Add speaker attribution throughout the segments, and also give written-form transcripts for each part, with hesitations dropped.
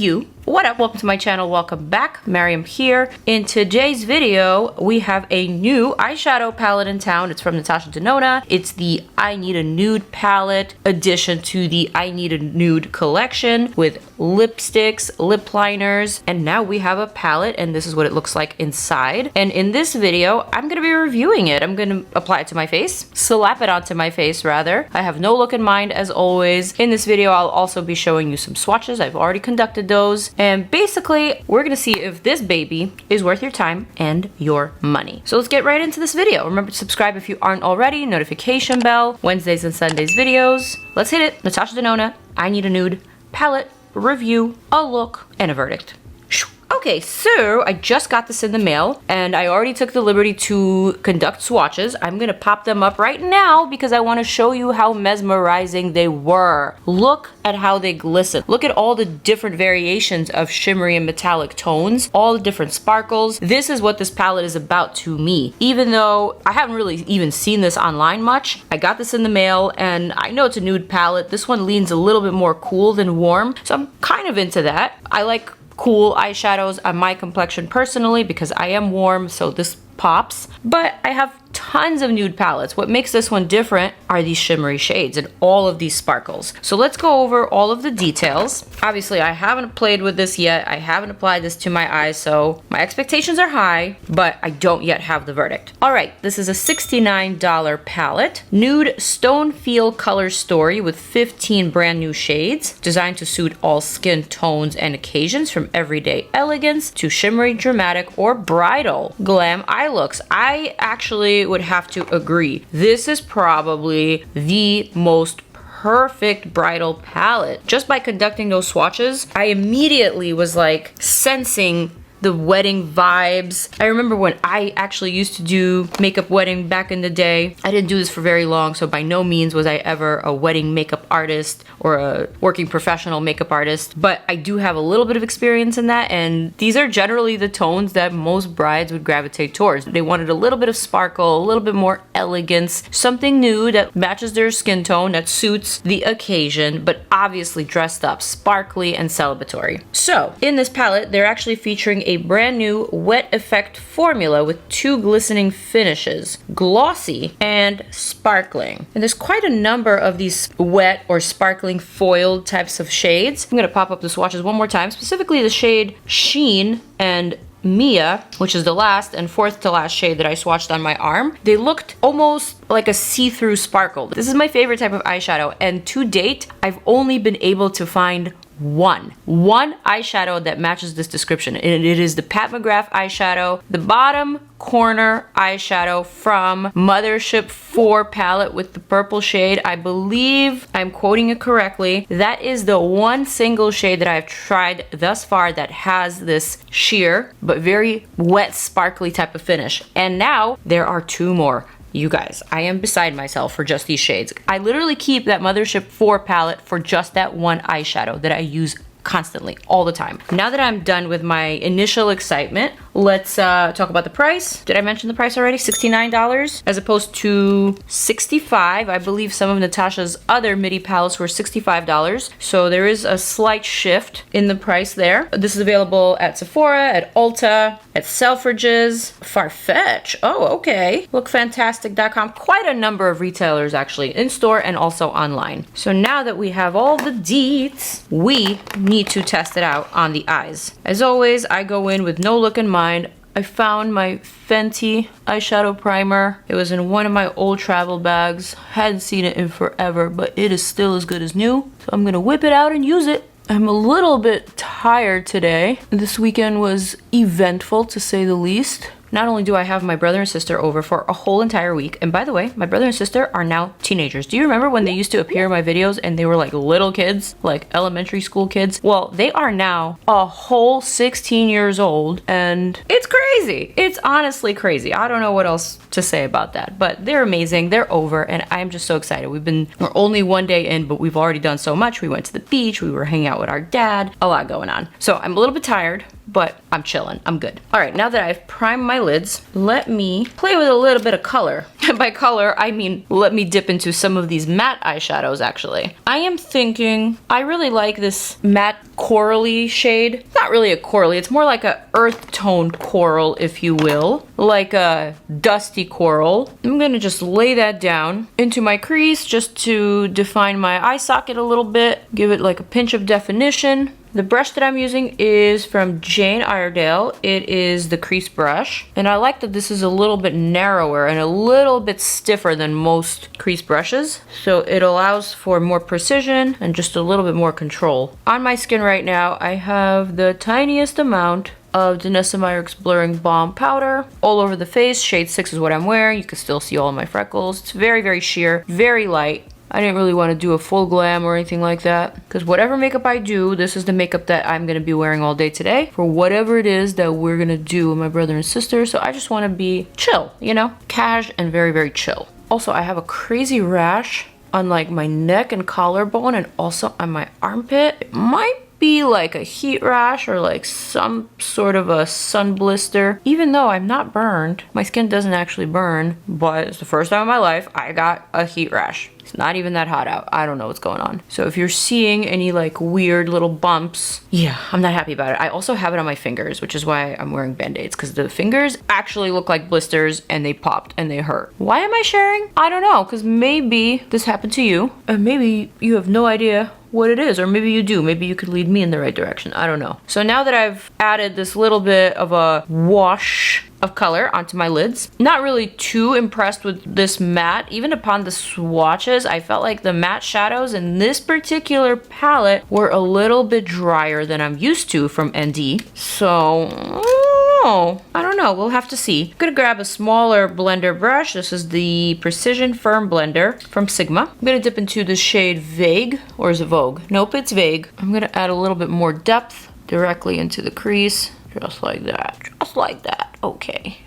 Speaker 1: you. What up? Welcome to my channel. Welcome back. Maryam here. In today's video, we have a new eyeshadow palette in town. It's from Natasha Denona. It's the I Need a Nude palette addition to the I Need a Nude collection with lipsticks, lip liners, and now we have a palette and this is what it looks like inside. And in this video, I'm going to be reviewing it. I'm going to apply it to my face, slap it onto my face rather. I have no look in mind as always. In this video, I'll also be showing you some swatches. I've already conducted those. And basically, we're gonna see if this baby is worth your time and your money. So let's get right into this video. Remember to subscribe if you aren't already, notification bell, Wednesdays and Sundays videos. Let's hit it. Natasha Denona, I Need a Nude palette, review, a look, and a verdict. Okay, so I just got this in the mail and I already took the liberty to conduct swatches. I'm gonna pop them up right now because I wanna show you how mesmerizing they were. Look at how they glisten. Look at all the different variations of shimmery and metallic tones, all the different sparkles. This is what this palette is about to me. Even though I haven't really even seen this online much, I got this in the mail and I know it's a nude palette. This one leans a little bit more cool than warm, so I'm kind of into that. I like cool eyeshadows on my complexion personally because I am warm, so this pops. But I have tons of nude palettes. What makes this one different are these shimmery shades and all of these sparkles. So let's go over all of the details. Obviously, I haven't played with this yet. I haven't applied this to my eyes, so my expectations are high, but I don't yet have the verdict. All right, this is a $69 palette. Nude Stone Feel Color Story with 15 brand new shades, designed to suit all skin tones and occasions, from everyday elegance to shimmery, dramatic, or bridal glam eye looks. I actually would have to agree. This is probably the most perfect bridal palette. Just by conducting those swatches, I immediately was like sensing the wedding vibes. I remember when I actually used to do makeup wedding back in the day. I didn't do this for very long, so by no means was I ever a wedding makeup artist or a working professional makeup artist, but I do have a little bit of experience in that, and these are generally the tones that most brides would gravitate towards. They wanted a little bit of sparkle, a little bit more elegance, something new that matches their skin tone, that suits the occasion, but obviously dressed up, sparkly and celebratory. So in this palette, they're actually featuring a brand new wet effect formula with two glistening finishes, glossy and sparkling. And there's quite a number of these wet or sparkling foiled types of shades. I'm gonna pop up the swatches one more time, specifically the shade Sheen and Mia, which is the last and fourth to last shade that I swatched on my arm. They looked almost like a see-through sparkle. This is my favorite type of eyeshadow, and to date, I've only been able to find one eyeshadow that matches this description, and it is the Pat McGrath eyeshadow, the bottom corner eyeshadow from Mothership 4 palette with the purple shade. I believe I'm quoting it correctly. That is the one single shade that I've tried thus far that has this sheer but very wet, sparkly type of finish. And now there are two more. You guys, I am beside myself for just these shades. I literally keep that Mothership 4 palette for just that one eyeshadow that I use constantly, all the time. Now that I'm done with my initial excitement, let's talk about the price. Did I mention the price already? $69 as opposed to $65. I believe some of Natasha's other midi palettes were $65. So there is a slight shift in the price there. This is available at Sephora, at Ulta, at Selfridges, Farfetch. Oh, okay. Lookfantastic.com. Quite a number of retailers actually, in store and also online. So now that we have all the deets, we need to test it out on the eyes. As always, I go in with no look in mind. I found my FENTY eyeshadow primer. It was in one of my old travel bags. Hadn't seen it in forever, but it is still as good as new. So I'm gonna whip it out and use it. I'm a little bit tired today. This weekend was eventful, to say the least. Not only do I have my brother and sister over for a whole entire week, and by the way, my brother and sister are now teenagers. Do you remember when they used to appear in my videos and they were like little kids, like elementary school kids? Well, they are now a whole 16 years old, and it's crazy. It's honestly crazy. I don't know what else to say about that, but they're amazing. They're over, and I'm just so excited. We're only one day in, but we've already done so much. We went to the beach, we were hanging out with our dad, a lot going on. So I'm a little bit tired, but I'm chilling. I'm good. All right, now that I've primed my lids, let me play with a little bit of color. And by color, I mean, let me dip into some of these matte eyeshadows, actually. I am thinking, I really like this matte corally shade. Not really a corally, it's more like a earth tone coral, if you will. Like a dusty coral. I'm gonna just lay that down into my crease just to define my eye socket a little bit. Give it like a pinch of definition. The brush that I'm using is from Jane Iredale. It is the crease brush. And I like that this is a little bit narrower and a little bit stiffer than most crease brushes. So it allows for more precision and just a little bit more control. On my skin right now, I have the tiniest amount of Danessa Myricks Blurring Balm Powder all over the face. Shade 6 is what I'm wearing. You can still see all of my freckles. It's very, very sheer, very light. I didn't really want to do a full glam or anything like that, because whatever makeup I do, this is the makeup that I'm going to be wearing all day today for whatever it is that we're going to do with my brother and sister. So I just want to be chill, you know, cash and very, very chill. Also, I have a crazy rash on like my neck and collarbone and also on my armpit. It might be like a heat rash or like some sort of a sun blister. Even though I'm not burned, my skin doesn't actually burn, but it's the first time in my life I got a heat rash. It's not even that hot out. I don't know what's going on. So if you're seeing any like weird little bumps, yeah, I'm not happy about it. I also have it on my fingers, which is why I'm wearing band-aids, because the fingers actually look like blisters and they popped and they hurt. Why am I sharing? I don't know, because maybe this happened to you and maybe you have no idea what it is, or maybe you do. Maybe you could lead me in the right direction. I don't know. So now that I've added this little bit of a wash of color onto my lids, not really too impressed with this matte. Even upon the swatches, I felt like the matte shadows in this particular palette were a little bit drier than I'm used to from ND. So I don't know. We'll have to see. I'm gonna grab a smaller blender brush. This is the Precision Firm Blender from Sigma. I'm gonna dip into the shade Vague, or is it Vogue? Nope, it's Vague. I'm gonna add a little bit more depth directly into the crease, just like that. Just like that. Okay.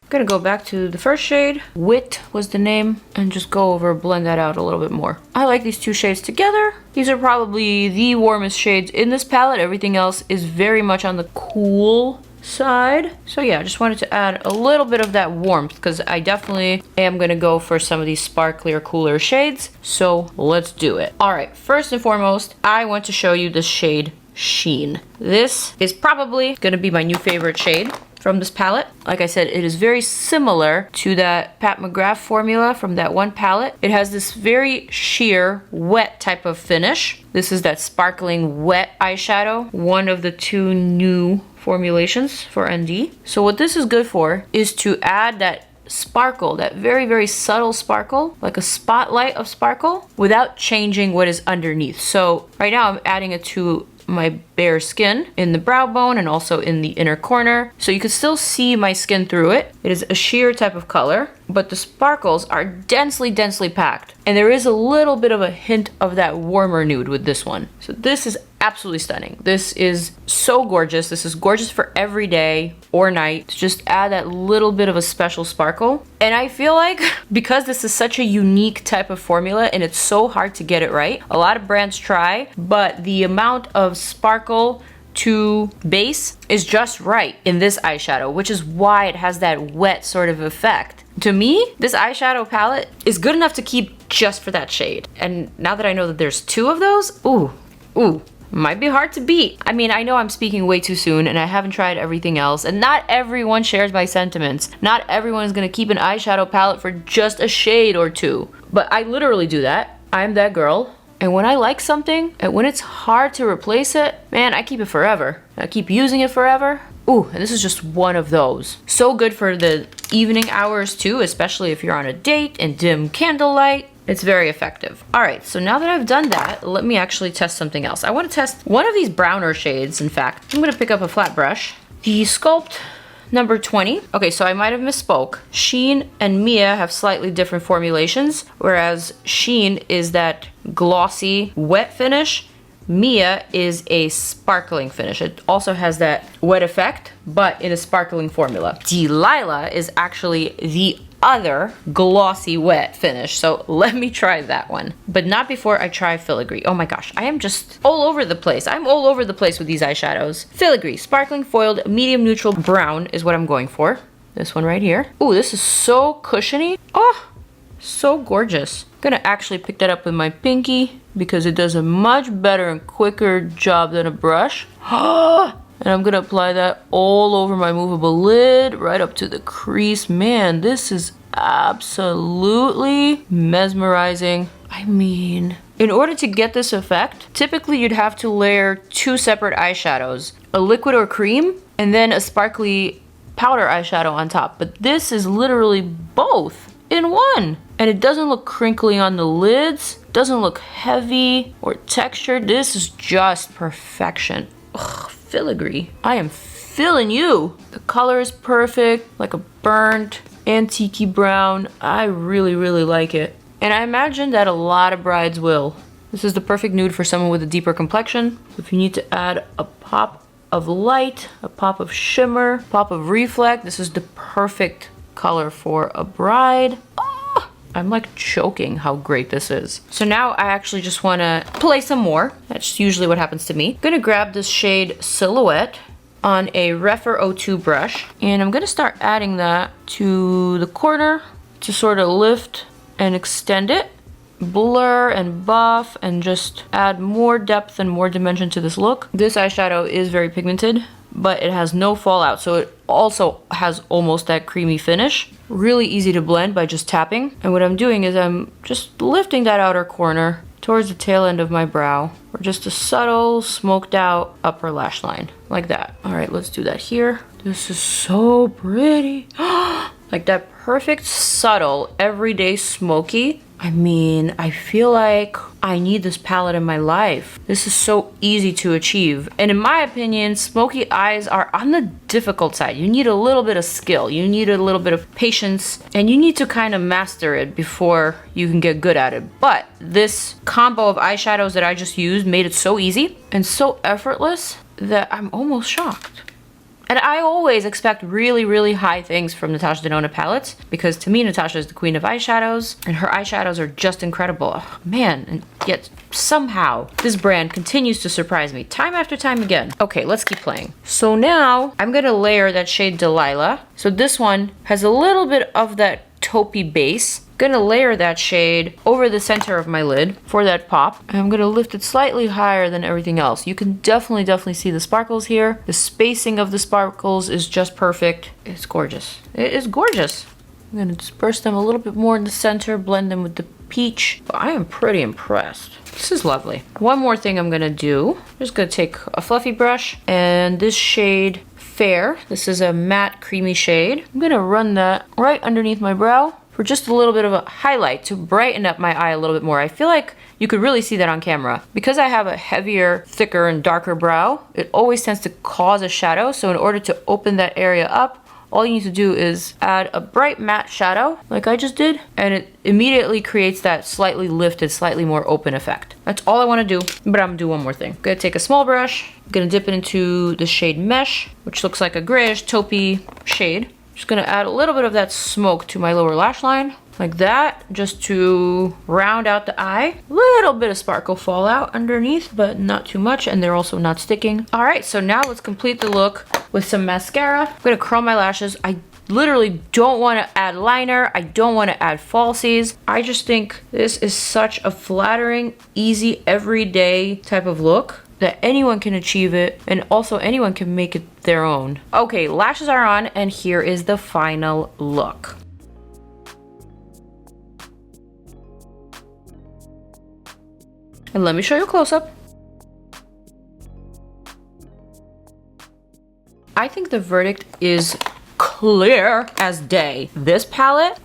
Speaker 1: I'm gonna go back to the first shade. Wit was the name, and just go over, blend that out a little bit more. I like these two shades together. These are probably the warmest shades in this palette. Everything else is very much on the cool side. So yeah, I just wanted to add a little bit of that warmth, because I definitely am gonna go for some of these sparklier, cooler shades. So let's do it. All right, first and foremost, I want to show you the shade Sheen. This is probably gonna be my new favorite shade from this palette. Like I said, it is very similar to that Pat McGrath formula from that one palette. It has this very sheer, wet type of finish. This is that sparkling wet eyeshadow, one of the two new formulations for ND. So what this is good for is to add that sparkle, that very, very subtle sparkle, like a spotlight of sparkle, without changing what is underneath. So right now I'm adding it to my bare skin in the brow bone and also in the inner corner, so you can still see my skin through it. It is a sheer type of color, but the sparkles are densely packed, and there is a little bit of a hint of that warmer nude with this one. So this is absolutely stunning. This is so gorgeous. This is gorgeous for every day or night, to just add that little bit of a special sparkle. And I feel like because this is such a unique type of formula and it's so hard to get it right, a lot of brands try, but the amount of sparkle to base is just right in this eyeshadow, which is why it has that wet sort of effect. To me, this eyeshadow palette is good enough to keep just for that shade. And now that I know that there's two of those, ooh, might be hard to beat. I mean, I know I'm speaking way too soon and I haven't tried everything else, and not everyone shares my sentiments. Not everyone is gonna keep an eyeshadow palette for just a shade or two. But I literally do that. I'm that girl. And when I like something, and when it's hard to replace it, man, I keep it forever. I keep using it forever. Ooh, and this is just one of those. So good for the evening hours too, especially if you're on a date and dim candlelight. It's very effective. All right, so now that I've done that, let me actually test something else. I want to test one of these browner shades, in fact. I'm gonna pick up a flat brush. The Sculpt number 20. Okay, so I might have misspoke. Sheen and Mia have slightly different formulations, whereas Sheen is that glossy, wet finish. Mia is a sparkling finish. It also has that wet effect, but in a sparkling formula. Delilah is actually the other glossy wet finish. So let me try that one. But not before I try filigree. Oh my gosh, I am just all over the place. I'm all over the place with these eyeshadows. Filigree, sparkling foiled medium neutral brown is what I'm going for. This one right here. Ooh, this is so cushiony. Oh, so gorgeous. I'm gonna actually pick that up with my pinky because it does a much better and quicker job than a brush. And I'm gonna apply that all over my movable lid, right up to the crease. Man, this is absolutely mesmerizing. I mean, in order to get this effect, typically you'd have to layer two separate eyeshadows, a liquid or cream, and then a sparkly powder eyeshadow on top. But this is literally both in one. And it doesn't look crinkly on the lids, doesn't look heavy or textured. This is just perfection. Ugh, filigree. I am feeling you. The color is perfect, like a burnt antique brown. I really, really like it. And I imagine that a lot of brides will. This is the perfect nude for someone with a deeper complexion. If you need to add a pop of light, a pop of shimmer, pop of reflect, this is the perfect color for a bride. I'm like choking how great this is. So now I actually just want to play some more. That's usually what happens to me. I'm gonna grab this shade Silhouette on a Rephr 02 brush, and I'm gonna start adding that to the corner to sort of lift and extend it, blur and buff, and just add more depth and more dimension to this look. This eyeshadow is very pigmented, but it has no fallout, so it also has almost that creamy finish. Really easy to blend by just tapping. And what I'm doing is I'm just lifting that outer corner towards the tail end of my brow, or just a subtle smoked out upper lash line, like that. All right, let's do that here. This is so pretty. Like that perfect, subtle, everyday smoky. I mean, I feel like I need this palette in my life. This is so easy to achieve. And in my opinion, smoky eyes are on the difficult side. You need a little bit of skill. You need a little bit of patience, and you need to kind of master it before you can get good at it. But this combo of eyeshadows that I just used made it so easy and so effortless that I'm almost shocked. And I always expect really, really high things from Natasha Denona palettes, because to me, Natasha is the queen of eyeshadows, and her eyeshadows are just incredible. Oh, man, and yet somehow this brand continues to surprise me time after time again. Okay, let's keep playing. So now I'm gonna layer that shade Delilah. So this one has a little bit of that taupey base. Gonna layer that shade over the center of my lid for that pop. And I'm gonna lift it slightly higher than everything else. You can definitely see the sparkles here. The spacing of the sparkles is just perfect. It's gorgeous. It is gorgeous. I'm gonna disperse them a little bit more in the center, blend them with the peach. But I am pretty impressed. This is lovely. One more thing I'm gonna do. I'm just gonna take a fluffy brush and this shade Fair. This is a matte creamy shade. I'm gonna run that right underneath my brow for just a little bit of a highlight to brighten up my eye a little bit more. I feel like you could really see that on camera. Because I have a heavier, thicker, and darker brow, it always tends to cause a shadow. So in order to open that area up, all you need to do is add a bright matte shadow, like I just did, and it immediately creates that slightly lifted, slightly more open effect. That's all I want to do, but I'm gonna do one more thing. I'm gonna take a small brush, I'm gonna dip it into the shade Mesh, which looks like a grayish taupey shade. Just gonna add a little bit of that smoke to my lower lash line, like that, just to round out the eye. Little bit of sparkle fallout underneath, but not too much, and they're also not sticking. All right, so now let's complete the look with some mascara. I'm gonna curl my lashes. I literally don't wanna add liner. I don't wanna add falsies. I just think this is such a flattering, easy, everyday type of look that anyone can achieve it, and also anyone can make it their own. Okay, lashes are on, and here is the final look. And let me show you a close-up. I think the verdict is clear as day. This palette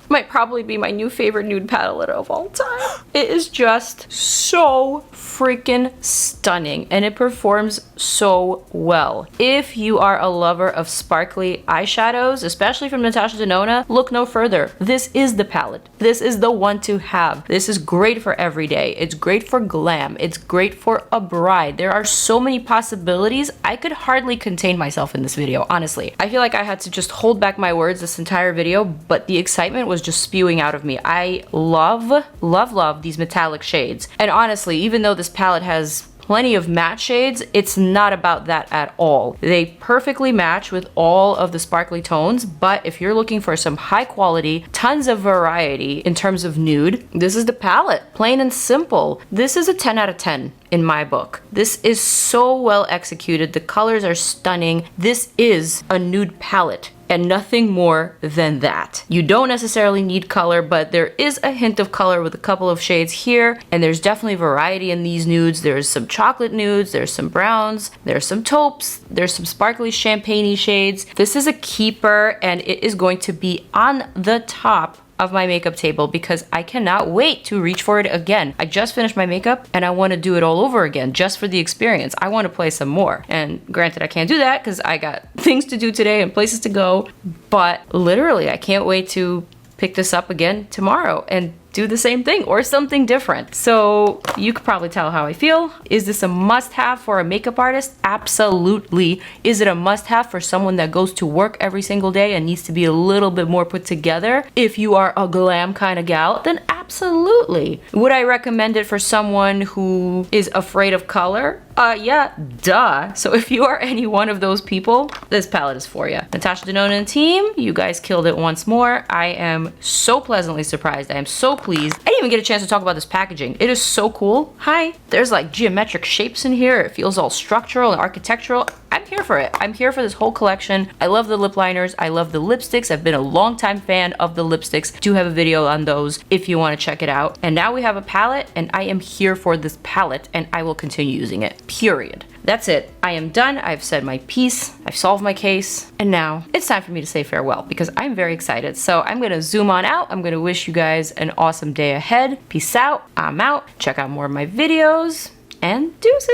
Speaker 1: Might probably be my new favorite nude palette of all time. It is just so freaking stunning and it performs so well. If you are a lover of sparkly eyeshadows, especially from Natasha Denona, look no further. This is the palette. This is the one to have. This is great for every day. It's great for glam. It's great for a bride. There are so many possibilities. I could hardly contain myself in this video, honestly. I feel like I had to just hold back my words this entire video, but the excitement was just spewing out of me. I love, love, love these metallic shades. And honestly, even though this palette has plenty of matte shades, it's not about that at all. They perfectly match with all of the sparkly tones, but if you're looking for some high quality, tons of variety in terms of nude, this is the palette. Plain and simple. This is a 10 out of 10 in my book. This is so well executed. The colors are stunning. This is a nude palette and nothing more than that. You don't necessarily need color, but there is a hint of color with a couple of shades here, and there's definitely variety in these nudes. There's some chocolate nudes, there's some browns, there's some taupes, there's some sparkly champagne-y shades. This is a keeper, and it is going to be on the top of my makeup table because I cannot wait to reach for it again. I just finished my makeup and I want to do it all over again just for the experience. I want to play some more. And granted, I can't do that because I got things to do today and places to go, but literally I can't wait to pick this up again tomorrow and do the same thing or something different. So you could probably tell how I feel. Is this a must-have for a makeup artist? Absolutely. Is it a must-have for someone that goes to work every single day and needs to be a little bit more put together? If you are a glam kind of gal, then absolutely. Would I recommend it for someone who is afraid of color? Yeah, duh. So if you are any one of those people, this palette is for you. Natasha Denona and team, you guys killed it once more. I am so pleasantly surprised. I am so pleased. I didn't even get a chance to talk about this packaging. It is so cool. Hi. There's like geometric shapes in here. It feels all structural and architectural. I'm here for it. I'm here for this whole collection. I love the lip liners. I love the lipsticks. I've been a long time fan of the lipsticks. Do have a video on those if you want to check it out. And now we have a palette and I am here for this palette and I will continue using it. Period. That's it. I am done. I've said my piece. I've solved my case. And now it's time for me to say farewell because I'm very excited. So I'm going to zoom on out. I'm going to wish you guys an awesome day ahead. Peace out. I'm out. Check out more of my videos and deuces.